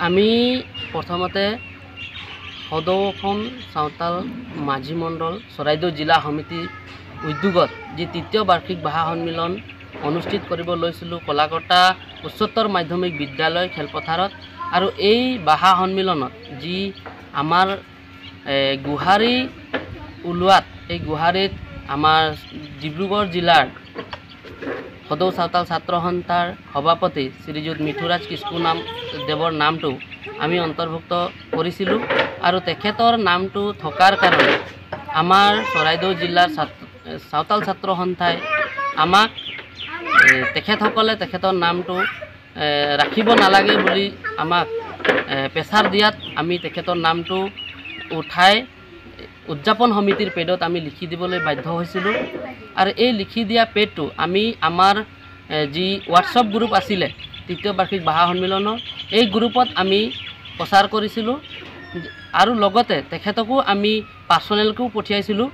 আমি প্ৰথমতে সদৌ অসম চাওতাল মাঝি মণ্ডল চৰাইদেউ জিলা সমিতি উদ্যোগত যি তৃতীয় বাৰ্ষিক ভাষা সন্মিলন অনুষ্ঠিত কৰিব লৈছিলোঁ কলাকৰ্তা উচ্চতৰ মাধ্যমিক বিদ্যালয় খেলপথাৰত। আৰু এই ভাষা সন্মিলনত যি আমাৰ গুহাৰী ওলোৱাত এই গুহাৰীত আমাৰ ডিব্ৰুগড় জিলাৰ সদৌ চাওতাল ছাত্ৰ সন্থাৰ সভাপতি শ্ৰীযুত মিঠুৰাজ কিস্কু দেৱৰ নামটো আমি অন্তৰ্ভুক্ত কৰিছিলোঁ। আৰু তেখেতৰ নামটো থকাৰ কাৰণে আমাৰ চৰাইদেউ জিলাৰ চাওতাল ছাত্ৰ সন্থাই আমাক তেখেতসকলে তেখেতৰ নামটো ৰাখিব নালাগে বুলি আমাক প্ৰেছাৰ দিয়াত আমি তেখেতৰ নামটো উঠাই উদযাপন সমিতিৰ পেডত আমি লিখি দিবলৈ বাধ্য হৈছিলোঁ। আৰু এই লিখি দিয়া পেডটো আমি আমাৰ যি হোৱাটছআপ গ্ৰুপ আছিলে তৃতীয় বাৰ্ষিক ভাষা সন্মিলনৰ এই গ্ৰুপত আমি প্ৰচাৰ কৰিছিলোঁ। আৰু লগতে তেখেতকো আমি পাৰ্চনেলকৈও পঠিয়াইছিলোঁ।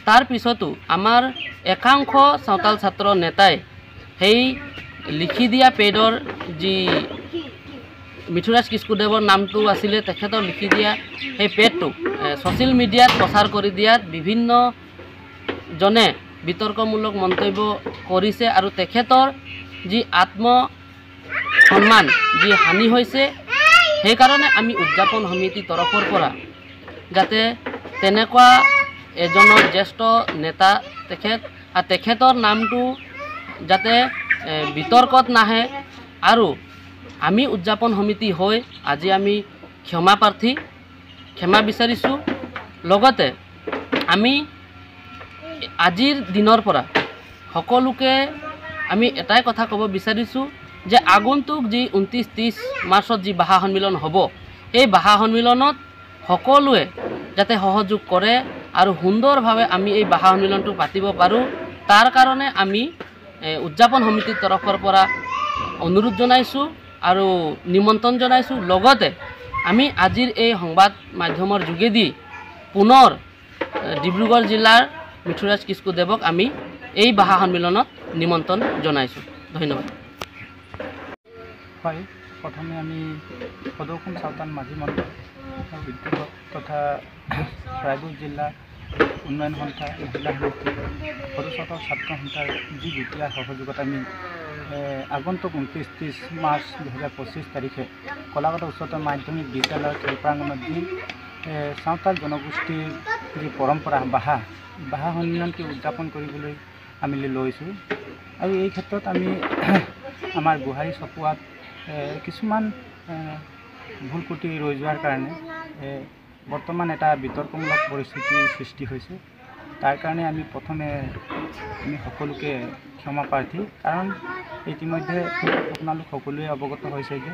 তাৰ পিছতো আমাৰ একাংশ চাওতাল ছাত্ৰ নেতাই সেই লিখি দিয়া পেডৰ যি মিঠুৰাজ কিস্কুদেৱৰ নামটো আছিলে তেখেতৰ লিখি দিয়া সেই পেডটো ছ'চিয়েল মিডিয়াত প্ৰচাৰ কৰি দিয়াত বিভিন্নজনে বিতৰ্কমূলক মন্তব্য কৰিছে। আৰু তেখেতৰ যি আত্মসন্মান যি হানি হৈছে, সেইকাৰণে আমি উদযাপন সমিতিৰ তৰফৰ পৰা যাতে তেনেকুৱা এজনৰ জ্যেষ্ঠ নেতা তেখেতৰ নামটো যাতে বিতৰ্কত নাহে। আৰু আমি উদযাপন সমিতি হৈ আজি আমি ক্ষমা বিচাৰিছোঁ। লগতে আমি আজিৰ দিনৰ পৰা সকলোকে আমি এটাই কথা ক'ব বিচাৰিছোঁ যে আগন্তুক যি 29-30 মাৰ্চত যি ভাষা সন্মিলন হ'ব, এই ভাষা সন্মিলনত সকলোৱে যাতে সহযোগ কৰে আৰু সুন্দৰভাৱে আমি এই ভাষা সন্মিলনটো পাতিব পাৰোঁ, তাৰ কাৰণে আমি উদযাপন সমিতিৰ তৰফৰ পৰা অনুৰোধ জনাইছোঁ আৰু নিমন্ত্ৰণ জনাইছোঁ। লগতে আমি আজিৰ এই সংবাদ মাধ্যমৰ যোগেদি পুনৰ ডিব্ৰুগড় জিলাৰ মিঠুৰাজ কিস্কুদেৱক আমি এই ভাষা সন্মিলনত নিমন্ত্ৰণ জনাইছোঁ। ধন্যবাদ। হয়, প্ৰথমে আমি সদৌ অসম চাওতাল মাঝি মণ্ডল উদ্যোগ তথা চৰাইদেউ জিলা উন্নয়ন সন্থা জিলা সমিতি সদৌ চাওতাল ছাত্ৰ সন্থাৰ যি যুটীয়া সহযোগত আমি আগন্তুক 29-30 মাৰ্চ 2025 তাৰিখে কলাকৰ্তা উচ্চতৰ মাধ্যমিক বিদ্যালয়ৰ খেল প্ৰাংগণত যি চাওতাল জনগোষ্ঠীৰ যি পৰম্পৰা ভাষা সন্মিলনটি উদযাপন কৰিবলৈ আমি লৈছোঁ। আৰু এই ক্ষেত্ৰত আমি আমাৰ গুহাৰী চপোৱাত কিছুমান ভুল ক্ৰুটি ৰৈ যোৱাৰ কাৰণে বৰ্তমান এটা বিতৰ্কমূলক পৰিস্থিতিৰ সৃষ্টি হৈছে। তাৰ কাৰণে আমি প্ৰথমে সকলোকে ক্ষমা প্ৰাৰ্থী। কাৰণ ইতিমধ্যে আপোনালোক সকলোৱে অৱগত হৈছে যে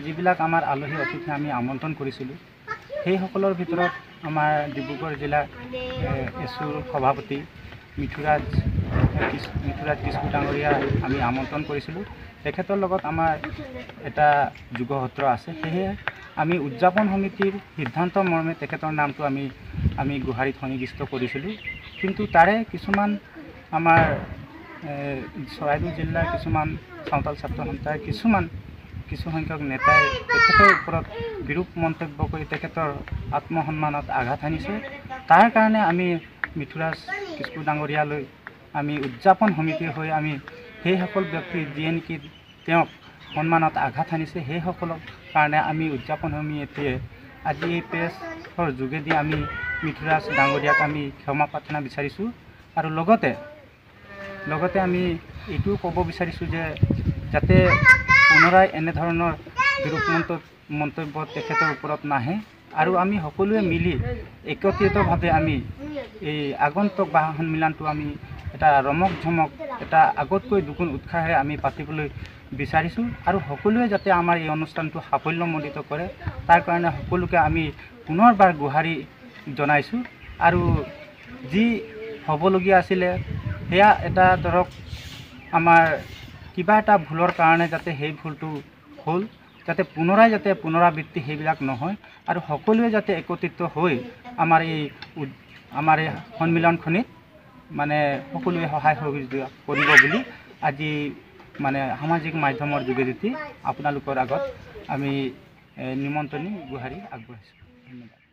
যিবিলাক আমাৰ আলহী অতিথি আমি আমন্ত্ৰণ কৰিছিলোঁ, সেইসকলৰ ভিতৰত আমাৰ ডিব্ৰুগড় জিলাৰ এছুৰ সভাপতি মিঠুৰাজ কিস্কু ডাঙৰীয়া আমি আমন্ত্ৰণ কৰিছিলোঁ। তেখেতৰ লগত আমাৰ এটা যোগসূত্ৰ আছে। সেয়েহে আমি উদযাপন সমিতিৰ সিদ্ধান্ত মৰ্মে তেখেতৰ নামটো আমি গুহাৰীত সন্নিৱিষ্ট কৰিছিলোঁ। কিন্তু তাৰে কিছুমান আমাৰ চৰাইদেউ জিলাৰ কিছুমান চাওতাল ছাত্ৰ সন্থাৰ কিছুসংখ্যক নেতাই তেখেতৰ ওপৰত বিৰূপ মন্তব্য কৰি তেখেতৰ আত্মসন্মানত আঘাত হানিছে। তাৰ কাৰণে আমি মিঠুৰাজ কিস্কু ডাঙৰীয়ালৈ আমি উদযাপন সমিতিৰ হৈ আমি সেইসকল ব্যক্তি যিয়ে নেকি তেওঁক সন্মানত আঘাত হানিছে, সেইসকলৰ কাৰণে আমি উদযাপন সমিতিয়ে আজি এই প্ৰেছৰ যোগেদি আমি মিঠুৰাজ ডাঙৰীয়াক আমি ক্ষমা প্ৰাৰ্থনা বিচাৰিছোঁ। আৰু লগতে আমি এইটোও ক'ব বিচাৰিছোঁ যে যাতে পুনৰাই এনেধৰণৰ বিৰূপ মন্তব্য তেখেতৰ ওপৰত নাহে। আৰু আমি সকলোৱে মিলি একত্ৰিতভাৱে আমি এই আগন্তুক ভাষা সন্মিলনটো আমি এটা ৰমক ঝমক এটা আগতকৈ দুগুণ উৎসাহেৰে আমি পাতিবলৈ বিচাৰিছোঁ। আৰু সকলোৱে যাতে আমাৰ এই অনুষ্ঠানটো সাফল্যমণ্ডিত কৰে, তাৰ কাৰণে সকলোকে আমি পুনৰবাৰ গুহাৰি জনাইছোঁ। আৰু যি হ'বলগীয়া আছিলে সেয়া এটা ধৰক আমাৰ কিবা এটা ভুলৰ কাৰণে যাতে সেই ভুলটো হ'ল, যাতে পুনৰাবৃত্তি সেইবিলাক নহয়। আৰু সকলোৱে যাতে একত্ৰিত হৈ আমাৰ এই সন্মিলনখনিত সকলোৱে সহায় সহযোগিতা কৰিব বুলি আজি সামাজিক মাধ্যমৰ যোগেদি আপোনালোকৰ আগত আমি নিমন্ত্ৰণী গুহাৰি আগবঢ়াইছোঁ। ধন্যবাদ।